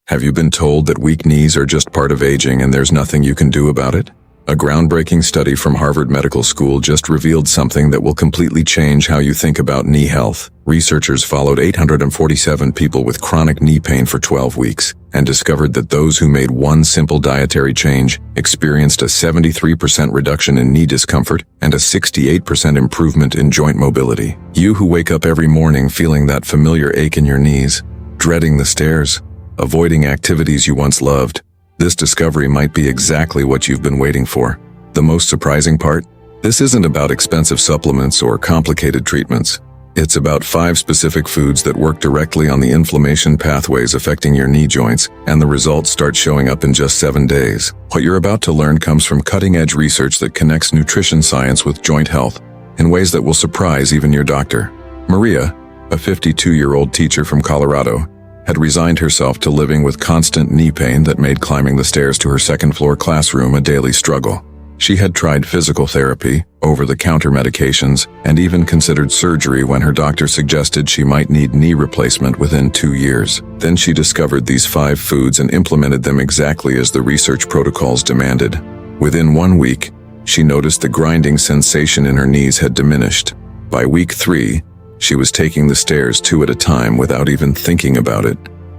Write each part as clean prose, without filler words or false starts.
Have you been told that weak knees are just part of aging and there's nothing you can do about it? A groundbreaking study from Harvard Medical School just revealed something that will completely change how you think about knee health. Researchers followed 847 people with chronic knee pain for 12 weeks and discovered that those who made one simple dietary change experienced a 73% reduction in knee discomfort and a 68% improvement in joint mobility. You who wake up every morning feeling that familiar ache in your knees, dreading the stairs, avoiding activities you once loved, this discovery might be exactly what you've been waiting for. The most surprising part? This isn't about expensive supplements or complicated treatments. It's about 5 specific foods that work directly on the inflammation pathways affecting your knee joints, and the results start showing up in just 7 days. What you're about to learn comes from cutting-edge research that connects nutrition science with joint health in ways that will surprise even your doctor. Maria, a 52-year-old teacher from Colorado, had resigned herself to living with constant knee pain that made climbing the stairs to her second-floor classroom a daily struggle. She had tried physical therapy, over-the-counter medications, and even considered surgery when her doctor suggested she might need knee replacement within 2 years. Then she discovered these 5 foods and implemented them exactly as the research protocols demanded. Within 1 week, she noticed the grinding sensation in her knees had diminished. By week 3, she was taking the stairs 2 at a time without even thinking about it.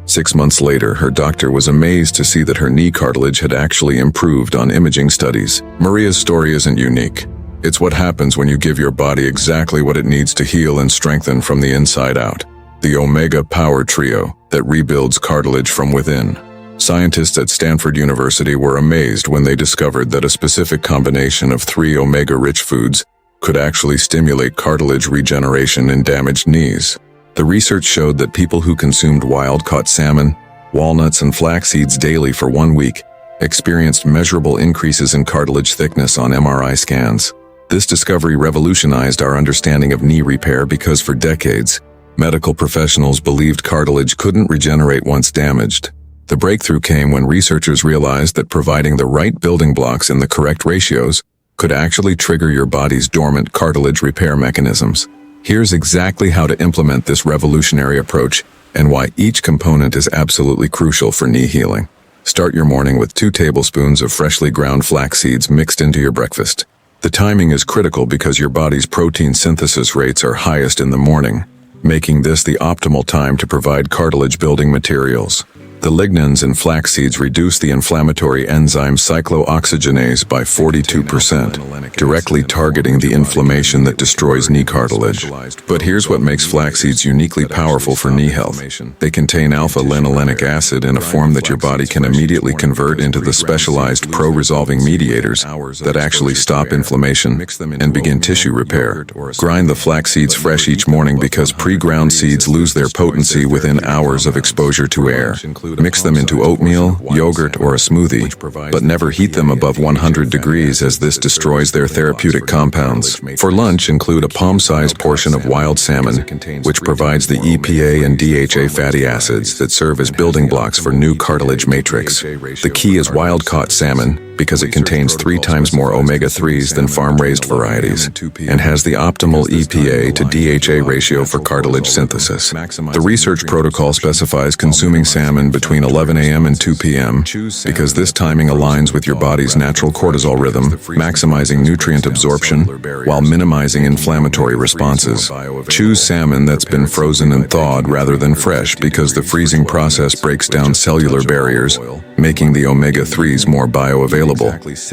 6 months later, her doctor was amazed to see that her knee cartilage had actually improved on imaging studies. Maria's story isn't unique. It's what happens when you give your body exactly what it needs to heal and strengthen from the inside out. The Omega Power Trio that rebuilds cartilage from within. Scientists at Stanford University were amazed when they discovered that a specific combination of 3 omega-rich foods could actually stimulate cartilage regeneration in damaged knees. The research showed that people who consumed wild-caught salmon, walnuts, and flax seeds daily for 1 week experienced measurable increases in cartilage thickness on MRI scans. This discovery revolutionized our understanding of knee repair because for decades, medical professionals believed cartilage couldn't regenerate once damaged. The breakthrough came when researchers realized that providing the right building blocks in the correct ratios could actually trigger your body's dormant cartilage repair mechanisms. Here's exactly how to implement this revolutionary approach and why each component is absolutely crucial for knee healing. Start your morning with 2 tablespoons of freshly ground flax seeds mixed into your breakfast. The timing is critical because your body's protein synthesis rates are highest in the morning, making this the optimal time to provide cartilage building materials. The lignans in flax seeds reduce the inflammatory enzyme cyclooxygenase by 42%, directly targeting the inflammation that destroys knee cartilage. But here's what makes flax seeds uniquely powerful for knee health. They contain alpha-linolenic acid in a form that your body can immediately convert into the specialized pro-resolving mediators that actually stop inflammation and begin tissue repair. Grind the flax seeds fresh each morning because pre-ground seeds lose their potency within hours of exposure to air. Mix them into oatmeal, yogurt, or a smoothie, but never heat them above 100 degrees as this destroys their therapeutic compounds. For lunch, include a palm-sized portion of wild salmon, which provides the EPA and DHA fatty acids that serve as building blocks for new cartilage matrix. The key is wild-caught salmon because it contains 3 times more omega-3s than farm-raised varieties and has the optimal EPA to DHA ratio for cartilage synthesis. The research protocol specifies consuming salmon between 11 a.m. and 2 p.m. because this timing aligns with your body's natural cortisol rhythm, maximizing nutrient absorption while minimizing inflammatory responses. Choose salmon that's been frozen and thawed rather than fresh because the freezing process breaks down cellular barriers, making the omega-3s more bioavailable.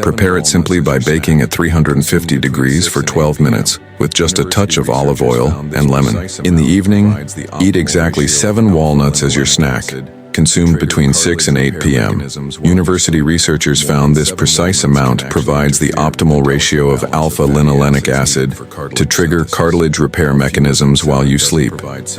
Prepare it simply by baking at 350 degrees for 12 minutes with just a touch of olive oil and lemon. In the evening, eat exactly 7 walnuts as your snack, consumed between 6 and 8 p.m. University researchers found this precise amount provides the optimal ratio of alpha-linolenic acid to trigger cartilage repair mechanisms while you sleep.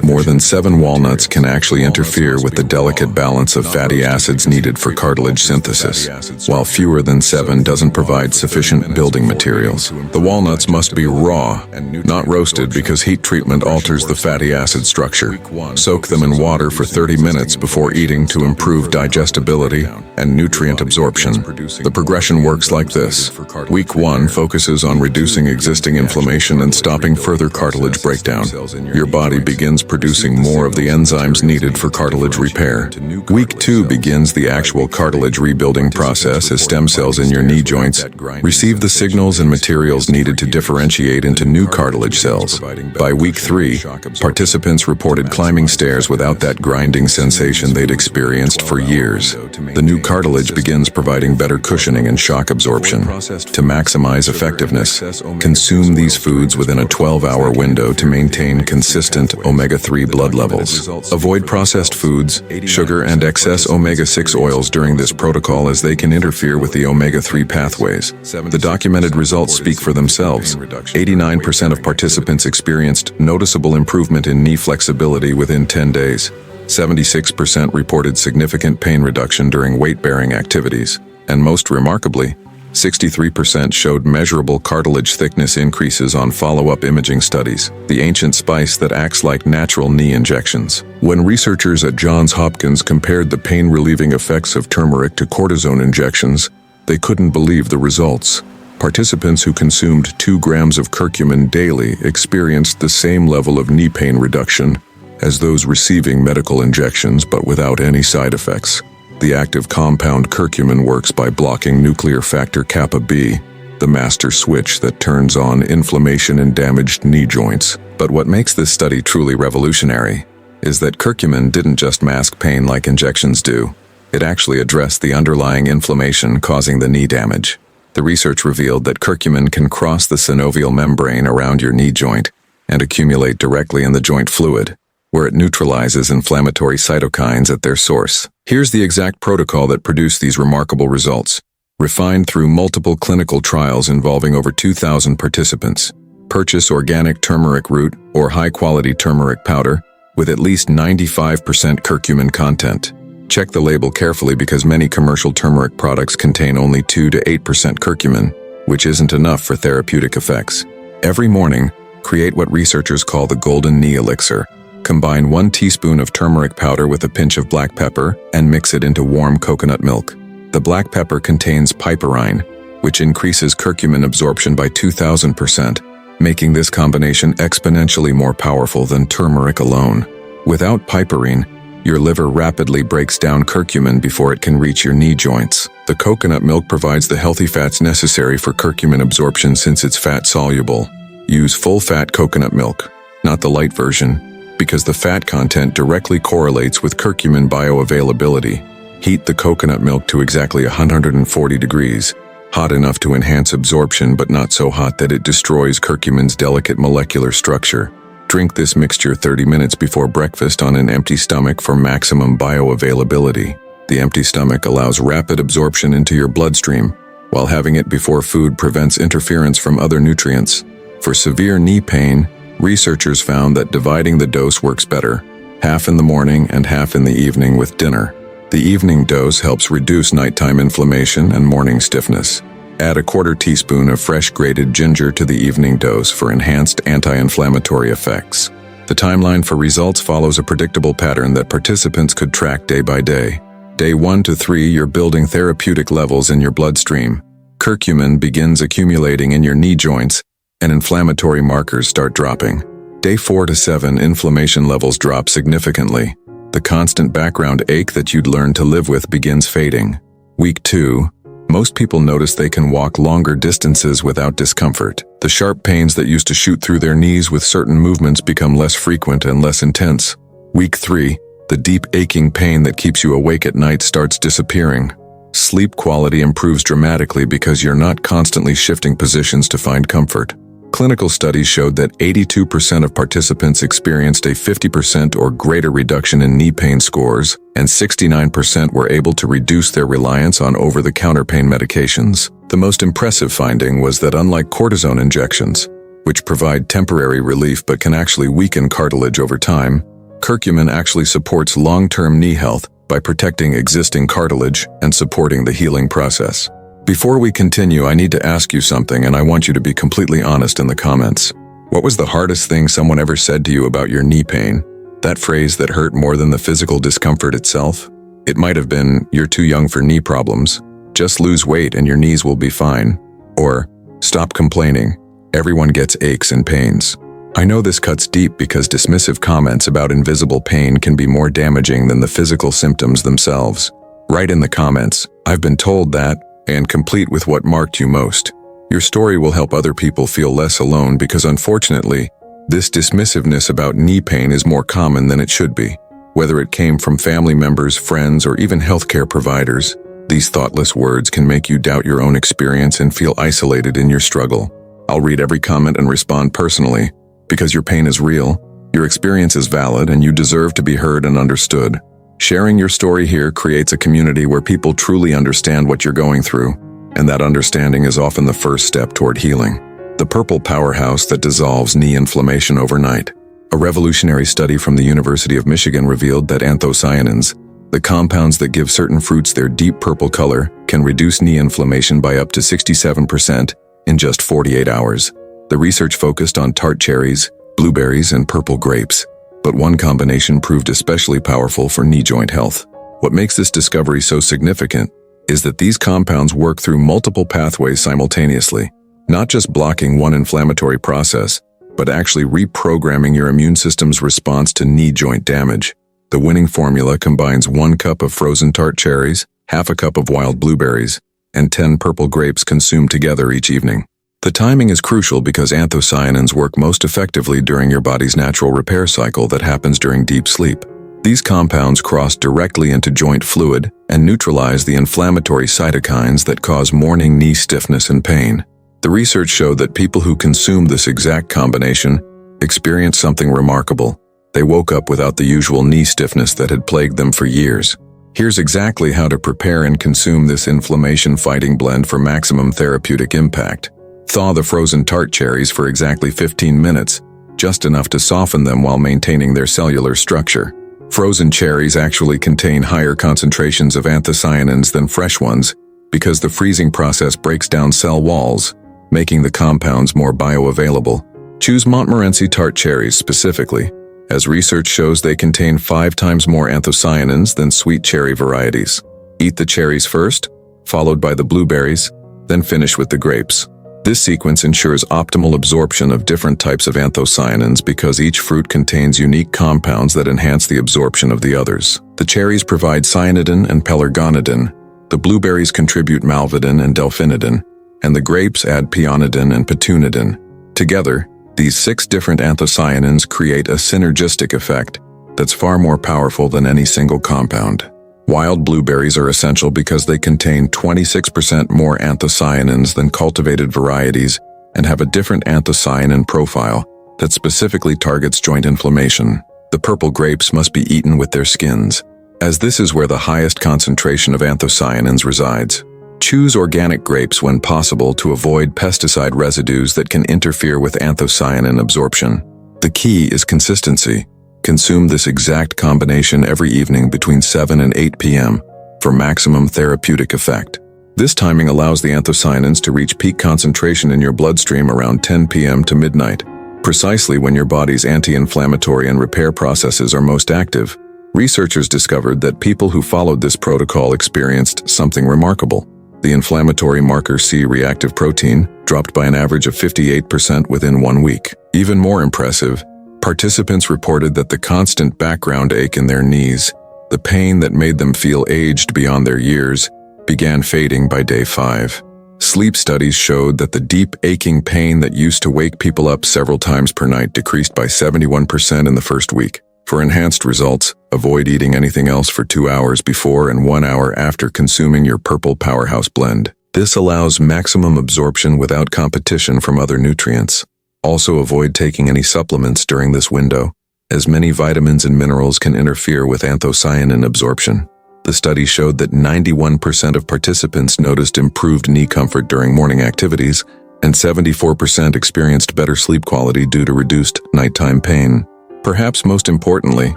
More than 7 walnuts can actually interfere with the delicate balance of fatty acids needed for cartilage synthesis, while fewer than 7 doesn't provide sufficient building materials. The walnuts must be raw, not roasted because heat treatment alters the fatty acid structure. Soak them in water for 30 minutes before eating to improve digestibility and nutrient absorption. The progression works like this. Week 1 focuses on reducing existing inflammation and stopping further cartilage breakdown. Your body begins producing more of the enzymes needed for cartilage repair. Week 2 begins the actual cartilage rebuilding process as stem cells in your knee joints receive the signals and materials needed to differentiate into new cartilage cells. By week 3, participants reported climbing stairs without that grinding sensation they'd experienced for years. The new cartilage begins providing better cushioning and shock absorption. To maximize effectiveness, consume these foods within a 12-hour window to maintain consistent omega-3 blood levels. Avoid processed foods, sugar, and excess omega-6 oils during this protocol as they can interfere with the omega-3 pathways. The documented results speak for themselves. 89% of participants experienced noticeable improvement in knee flexibility within 10 days. 76% reported significant pain reduction during weight-bearing activities, and most remarkably, 63% showed measurable cartilage thickness increases on follow-up imaging studies, the ancient spice that acts like natural knee injections. When researchers at Johns Hopkins compared the pain-relieving effects of turmeric to cortisone injections, they couldn't believe the results. Participants who consumed 2 grams of curcumin daily experienced the same level of knee pain reduction as those receiving medical injections but without any side effects. The active compound curcumin works by blocking nuclear factor kappa B, the master switch that turns on inflammation in damaged knee joints. But what makes this study truly revolutionary is that curcumin didn't just mask pain like injections do. It actually addressed the underlying inflammation causing the knee damage. The research revealed that curcumin can cross the synovial membrane around your knee joint and accumulate directly in the joint fluid, where it neutralizes inflammatory cytokines at their source. Here's the exact protocol that produced these remarkable results. Refined through multiple clinical trials involving over 2,000 participants. Purchase organic turmeric root or high-quality turmeric powder with at least 95% curcumin content. Check the label carefully because many commercial turmeric products contain only 2 to 8% curcumin, which isn't enough for therapeutic effects. Every morning, create what researchers call the golden knee elixir. Combine 1 teaspoon of turmeric powder with a pinch of black pepper and mix it into warm coconut milk. The black pepper contains piperine, which increases curcumin absorption by 2,000%, making this combination exponentially more powerful than turmeric alone. Without piperine, your liver rapidly breaks down curcumin before it can reach your knee joints. The coconut milk provides the healthy fats necessary for curcumin absorption since it's fat-soluble. Use full-fat coconut milk, not the light version, because the fat content directly correlates with curcumin bioavailability. Heat the coconut milk to exactly 140 degrees, hot enough to enhance absorption but not so hot that it destroys curcumin's delicate molecular structure. Drink this mixture 30 minutes before breakfast on an empty stomach for maximum bioavailability. The empty stomach allows rapid absorption into your bloodstream, while having it before food prevents interference from other nutrients. For severe knee pain, researchers found that dividing the dose works better, half in the morning and half in the evening with dinner. The evening dose helps reduce nighttime inflammation and morning stiffness. Add a quarter teaspoon of fresh grated ginger to the evening dose for enhanced anti-inflammatory effects. The timeline for results follows a predictable pattern that participants could track day by day. Day 1 to 3, you're building therapeutic levels in your bloodstream. Curcumin begins accumulating in your knee joints, and inflammatory markers start dropping. Day 4 to 7, inflammation levels drop significantly. The constant background ache that you'd learned to live with begins fading. Week 2, most people notice they can walk longer distances without discomfort. The sharp pains that used to shoot through their knees with certain movements become less frequent and less intense. Week 3, the deep aching pain that keeps you awake at night starts disappearing. Sleep quality improves dramatically because you're not constantly shifting positions to find comfort. Clinical studies showed that 82% of participants experienced a 50% or greater reduction in knee pain scores, and 69% were able to reduce their reliance on over-the-counter pain medications. The most impressive finding was that unlike cortisone injections, which provide temporary relief but can actually weaken cartilage over time, curcumin actually supports long-term knee health by protecting existing cartilage and supporting the healing process. Before we continue, I need to ask you something, and I want you to be completely honest in the comments. What was the hardest thing someone ever said to you about your knee pain? That phrase that hurt more than the physical discomfort itself? It might have been, "You're too young for knee problems. Just lose weight and your knees will be fine." Or, "Stop complaining. Everyone gets aches and pains." I know this cuts deep because dismissive comments about invisible pain can be more damaging than the physical symptoms themselves. Write in the comments, "I've been told that," and complete with what marked you most. Your story will help other people feel less alone because unfortunately, this dismissiveness about knee pain is more common than it should be. Whether it came from family members, friends, or even healthcare providers, these thoughtless words can make you doubt your own experience and feel isolated in your struggle. I'll read every comment and respond personally, because your pain is real, your experience is valid, and you deserve to be heard and understood. Sharing your story here creates a community where people truly understand what you're going through, and that understanding is often the first step toward healing. The purple powerhouse that dissolves knee inflammation overnight. A revolutionary study from the University of Michigan revealed that anthocyanins, the compounds that give certain fruits their deep purple color, can reduce knee inflammation by up to 67% in just 48 hours. The research focused on tart cherries, blueberries, and purple grapes, but one combination proved especially powerful for knee joint health. What makes this discovery so significant is that these compounds work through multiple pathways simultaneously, not just blocking one inflammatory process, but actually reprogramming your immune system's response to knee joint damage. The winning formula combines 1 cup of frozen tart cherries, half a cup of wild blueberries, and 10 purple grapes consumed together each evening. The timing is crucial because anthocyanins work most effectively during your body's natural repair cycle that happens during deep sleep. These compounds cross directly into joint fluid and neutralize the inflammatory cytokines that cause morning knee stiffness and pain. The research showed that people who consumed this exact combination experienced something remarkable. They woke up without the usual knee stiffness that had plagued them for years. Here's exactly how to prepare and consume this inflammation-fighting blend for maximum therapeutic impact. Thaw the frozen tart cherries for exactly 15 minutes, just enough to soften them while maintaining their cellular structure. Frozen cherries actually contain higher concentrations of anthocyanins than fresh ones because the freezing process breaks down cell walls, making the compounds more bioavailable. Choose Montmorency tart cherries specifically, as research shows they contain 5 times more anthocyanins than sweet cherry varieties. Eat the cherries first, followed by the blueberries, then finish with the grapes. This sequence ensures optimal absorption of different types of anthocyanins because each fruit contains unique compounds that enhance the absorption of the others. The cherries provide cyanidin and pelargonidin, the blueberries contribute malvidin and delphinidin, and the grapes add peonidin and petunidin. Together, these 6 different anthocyanins create a synergistic effect that's far more powerful than any single compound. Wild blueberries are essential because they contain 26% more anthocyanins than cultivated varieties and have a different anthocyanin profile that specifically targets joint inflammation. The purple grapes must be eaten with their skins, as this is where the highest concentration of anthocyanins resides. Choose organic grapes when possible to avoid pesticide residues that can interfere with anthocyanin absorption. The key is consistency. Consume this exact combination every evening between 7 and 8 p.m. for maximum therapeutic effect. This timing allows the anthocyanins to reach peak concentration in your bloodstream around 10 p.m. to midnight, precisely when your body's anti-inflammatory and repair processes are most active. Researchers discovered that people who followed this protocol experienced something remarkable. The inflammatory marker C-reactive protein dropped by an average of 58% within 1 week. Even more impressive, participants reported that the constant background ache in their knees, the pain that made them feel aged beyond their years, began fading by day 5. Sleep studies showed that the deep aching pain that used to wake people up several times per night decreased by 71% in the first week. For enhanced results, avoid eating anything else for 2 hours before and 1 hour after consuming your purple powerhouse blend. This allows maximum absorption without competition from other nutrients. Also avoid taking any supplements during this window, as many vitamins and minerals can interfere with anthocyanin absorption. The study showed that 91% of participants noticed improved knee comfort during morning activities, and 74% experienced better sleep quality due to reduced nighttime pain. Perhaps most importantly,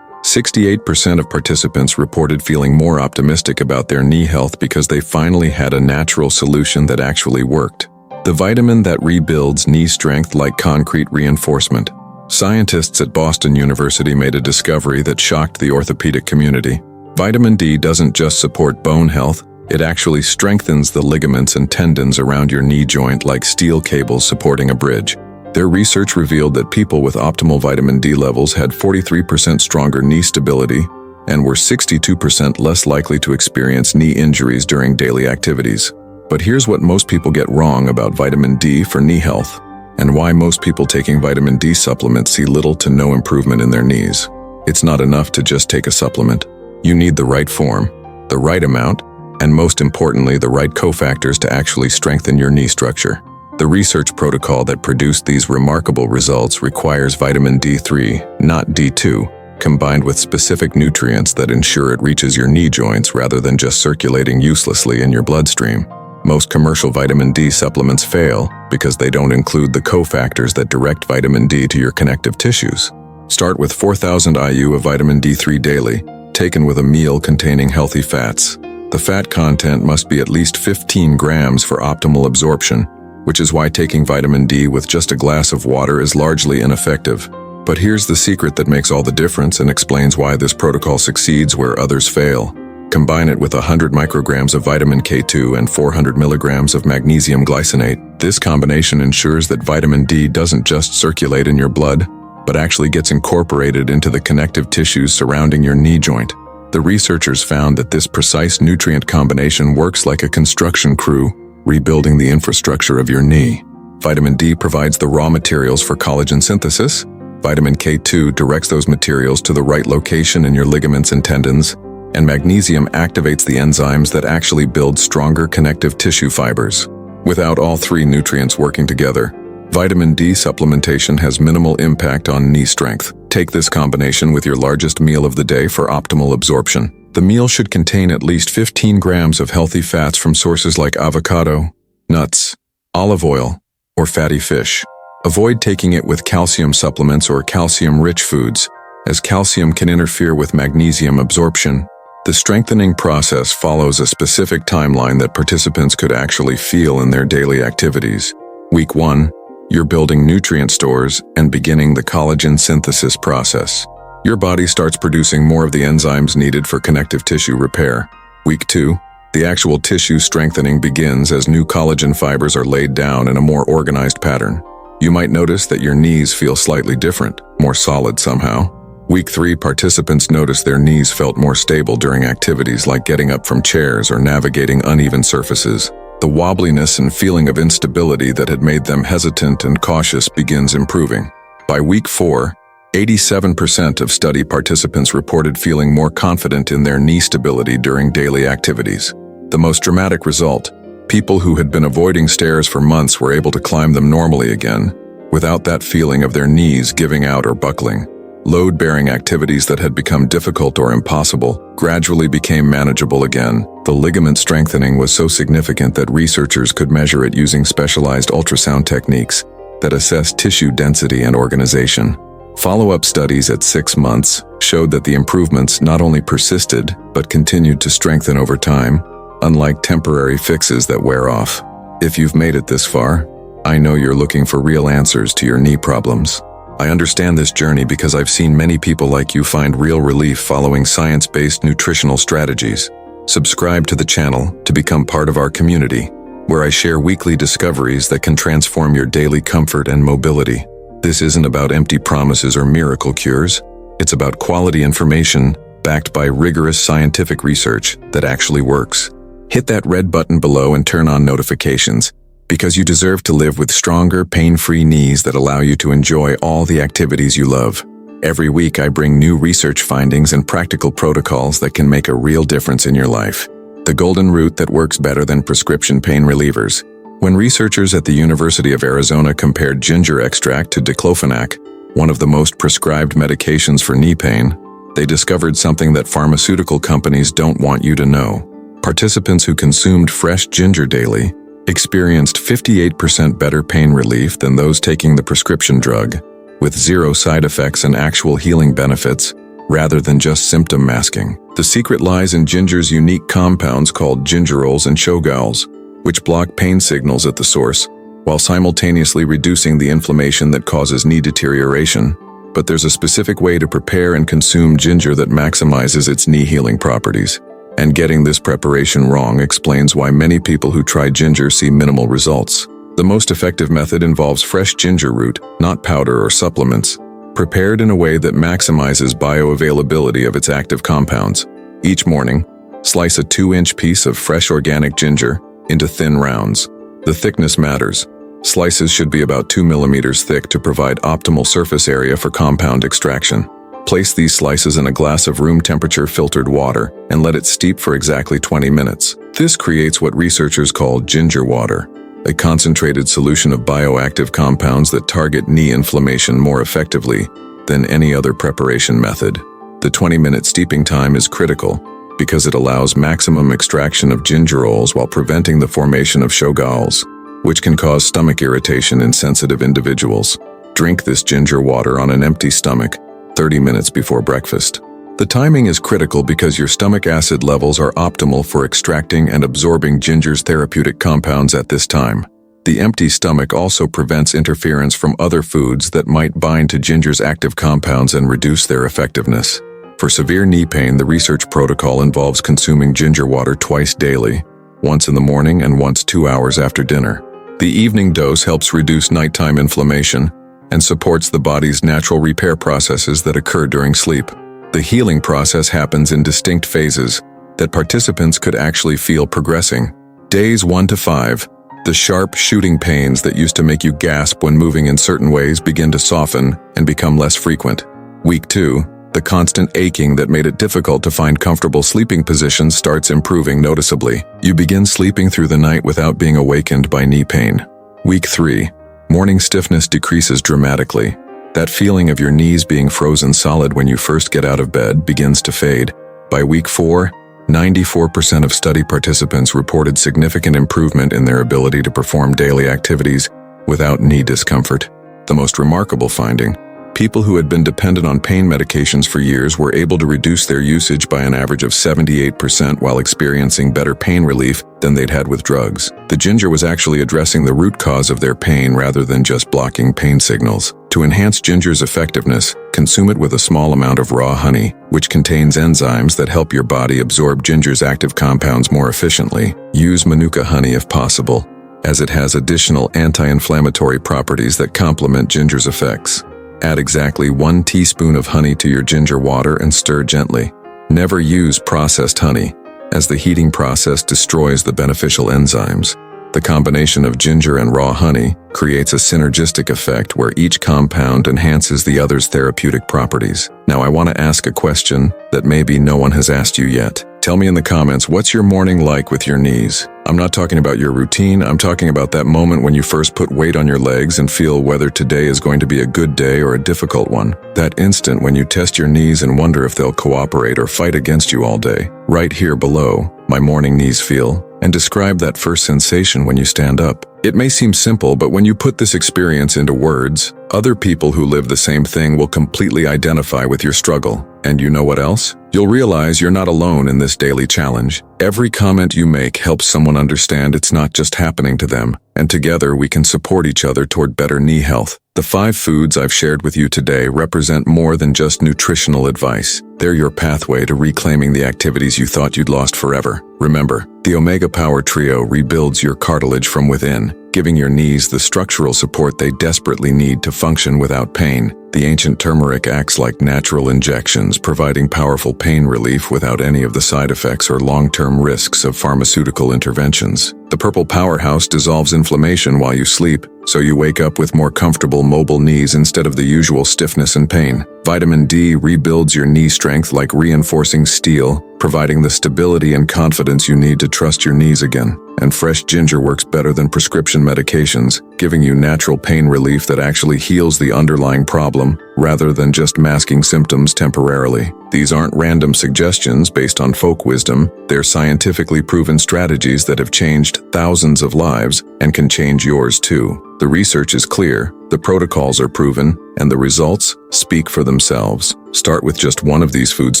68% of participants reported feeling more optimistic about their knee health because they finally had a natural solution that actually worked. The vitamin that rebuilds knee strength like concrete reinforcement. Scientists at Boston University made a discovery that shocked the orthopedic community. Vitamin D doesn't just support bone health, it actually strengthens the ligaments and tendons around your knee joint like steel cables supporting a bridge. Their research revealed that people with optimal vitamin D levels had 43% stronger knee stability and were 62% less likely to experience knee injuries during daily activities. But here's what most people get wrong about vitamin D for knee health, and why most people taking vitamin D supplements see little to no improvement in their knees. It's not enough to just take a supplement. You need the right form, the right amount, and most importantly, the right cofactors to actually strengthen your knee structure. The research protocol that produced these remarkable results requires vitamin D3, not D2, combined with specific nutrients that ensure it reaches your knee joints rather than just circulating uselessly in your bloodstream. Most commercial vitamin D supplements fail because they don't include the cofactors that direct vitamin D to your connective tissues. Start with 4,000 IU of vitamin D3 daily, taken with a meal containing healthy fats. The fat content must be at least 15 grams for optimal absorption, which is why taking vitamin D with just a glass of water is largely ineffective. But here's the secret that makes all the difference and explains why this protocol succeeds where others fail. Combine it with 100 micrograms of vitamin K2 and 400 milligrams of magnesium glycinate. This combination ensures that vitamin D doesn't just circulate in your blood, but actually gets incorporated into the connective tissues surrounding your knee joint. The researchers found that this precise nutrient combination works like a construction crew, rebuilding the infrastructure of your knee. Vitamin D provides the raw materials for collagen synthesis. Vitamin K2 directs those materials to the right location in your ligaments and tendons, and magnesium activates the enzymes that actually build stronger connective tissue fibers. Without all three nutrients working together, vitamin D supplementation has minimal impact on knee strength. Take this combination with your largest meal of the day for optimal absorption. The meal should contain at least 15 grams of healthy fats from sources like avocado, nuts, olive oil, or fatty fish. Avoid taking it with calcium supplements or calcium-rich foods, as calcium can interfere with magnesium absorption. The strengthening process follows a specific timeline that participants could actually feel in their daily activities. Week 1, you're building nutrient stores and beginning the collagen synthesis process. Your body starts producing more of the enzymes needed for connective tissue repair. Week 2, the actual tissue strengthening begins as new collagen fibers are laid down in a more organized pattern. You might notice that your knees feel slightly different, more solid somehow. Week 3, participants noticed their knees felt more stable during activities like getting up from chairs or navigating uneven surfaces. The wobbliness and feeling of instability that had made them hesitant and cautious begins improving. By week 4, 87% of study participants reported feeling more confident in their knee stability during daily activities. The most dramatic result, people who had been avoiding stairs for months were able to climb them normally again, without that feeling of their knees giving out or buckling. Load-bearing activities that had become difficult or impossible gradually became manageable again. The ligament strengthening was so significant that researchers could measure it using specialized ultrasound techniques that assess tissue density and organization. Follow-up studies at 6 months showed that the improvements not only persisted but continued to strengthen over time, unlike temporary fixes that wear off. If you've made it this far, I know you're looking for real answers to your knee problems. I understand this journey because I've seen many people like you find real relief following science-based nutritional strategies. Subscribe to the channel to become part of our community, where I share weekly discoveries that can transform your daily comfort and mobility. This isn't about empty promises or miracle cures. It's about quality information backed by rigorous scientific research that actually works. Hit that red button below and turn on notifications, because you deserve to live with stronger, pain-free knees that allow you to enjoy all the activities you love. Every week I bring new research findings and practical protocols that can make a real difference in your life. The golden route that works better than prescription pain relievers. When researchers at the University of Arizona compared ginger extract to diclofenac, one of the most prescribed medications for knee pain, they discovered something that pharmaceutical companies don't want you to know. Participants who consumed fresh ginger daily experienced 58% better pain relief than those taking the prescription drug, with 0 side effects and actual healing benefits, rather than just symptom masking. The secret lies in ginger's unique compounds called gingerols and shogaols, which block pain signals at the source, while simultaneously reducing the inflammation that causes knee deterioration. but there's a specific way to prepare and consume ginger that maximizes its knee healing properties. And getting this preparation wrong explains why many people who try ginger see minimal results. The most effective method involves fresh ginger root, not powder or supplements, prepared in a way that maximizes bioavailability of its active compounds. Each morning, slice a 2-inch piece of fresh organic ginger into thin rounds. The thickness matters. Slices should be about 2 millimeters thick to provide optimal surface area for compound extraction. Place these slices in a glass of room temperature filtered water and let it steep for exactly 20 minutes. This creates what researchers call ginger water, a concentrated solution of bioactive compounds that target knee inflammation more effectively than any other preparation method. The 20-minute steeping time is critical because it allows maximum extraction of gingerols while preventing the formation of shoggols, which can cause stomach irritation in sensitive individuals. Drink this ginger water on an empty stomach, 30 minutes before breakfast. The timing is critical because your stomach acid levels are optimal for extracting and absorbing ginger's therapeutic compounds at this time. The empty stomach also prevents interference from other foods that might bind to ginger's active compounds and reduce their effectiveness. For severe knee pain, the research protocol involves consuming ginger water twice daily, once in the morning and once 2 hours after dinner. The evening dose helps reduce nighttime inflammation and supports the body's natural repair processes that occur during sleep. The healing process happens in distinct phases that participants could actually feel progressing. Days 1 to 5, the sharp shooting pains that used to make you gasp when moving in certain ways begin to soften and become less frequent. Week 2, the constant aching that made it difficult to find comfortable sleeping positions starts improving noticeably. You begin sleeping through the night without being awakened by knee pain. Week 3, morning stiffness decreases dramatically. That feeling of your knees being frozen solid when you first get out of bed begins to fade. By week 4, 94% of study participants reported significant improvement in their ability to perform daily activities without knee discomfort. The most remarkable finding: people who had been dependent on pain medications for years were able to reduce their usage by an average of 78% while experiencing better pain relief than they'd had with drugs. The ginger was actually addressing the root cause of their pain rather than just blocking pain signals. To enhance ginger's effectiveness, consume it with a small amount of raw honey, which contains enzymes that help your body absorb ginger's active compounds more efficiently. Use Manuka honey if possible, as it has additional anti-inflammatory properties that complement ginger's effects. Add exactly 1 teaspoon of honey to your ginger water and stir gently. Never use processed honey, as the heating process destroys the beneficial enzymes. The combination of ginger and raw honey creates a synergistic effect where each compound enhances the other's therapeutic properties. Now I want to ask a question that maybe no one has asked you yet. Tell me in the comments, what's your morning like with your knees? I'm not talking about your routine, I'm talking about that moment when you first put weight on your legs and feel whether today is going to be a good day or a difficult one. That instant when you test your knees and wonder if they'll cooperate or fight against you all day. Right here below, my morning knees feel, and describe that first sensation when you stand up. It may seem simple, but when you put this experience into words, other people who live the same thing will completely identify with your struggle. And you know what else? You'll realize you're not alone in this daily challenge. Every comment you make helps someone understand it's not just happening to them, and together we can support each other toward better knee health. The 5 foods I've shared with you today represent more than just nutritional advice. They're your pathway to reclaiming the activities you thought you'd lost forever. Remember, the Omega Power Trio rebuilds your cartilage from within, giving your knees the structural support they desperately need to function without pain. The ancient turmeric acts like natural injections, providing powerful pain relief without any of the side effects or long-term risks of pharmaceutical interventions. The purple powerhouse dissolves inflammation while you sleep, so you wake up with more comfortable, mobile knees instead of the usual stiffness and pain. Vitamin D rebuilds your knee strength like reinforcing steel, providing the stability and confidence you need to trust your knees again. And fresh ginger works better than prescription medications, giving you natural pain relief that actually heals the underlying problem, rather than just masking symptoms temporarily. These aren't random suggestions based on folk wisdom, they're scientifically proven strategies that have changed thousands of lives and can change yours too. The research is clear, the protocols are proven, and the results speak for themselves. Start with just one of these foods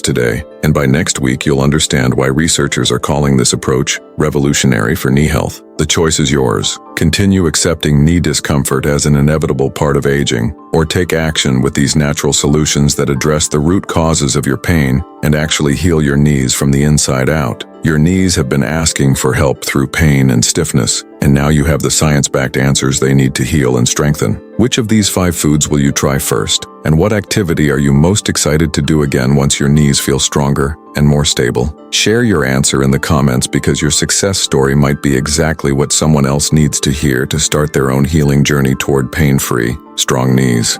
today, and by next week you'll understand why researchers are calling this approach revolutionary for knee health. The choice is yours. Continue accepting knee discomfort as an inevitable part of aging, or take action with these natural solutions that address the root causes of your pain and actually heal your knees from the inside out. Your knees have been asking for help through pain and stiffness, and now you have the science-backed answers they need to heal and strengthen. Which of these 5 foods will you try first? And what activity are you most excited to do again once your knees feel stronger and more stable? Share your answer in the comments because your success story might be exactly what someone else needs to hear to start their own healing journey toward pain-free, strong knees.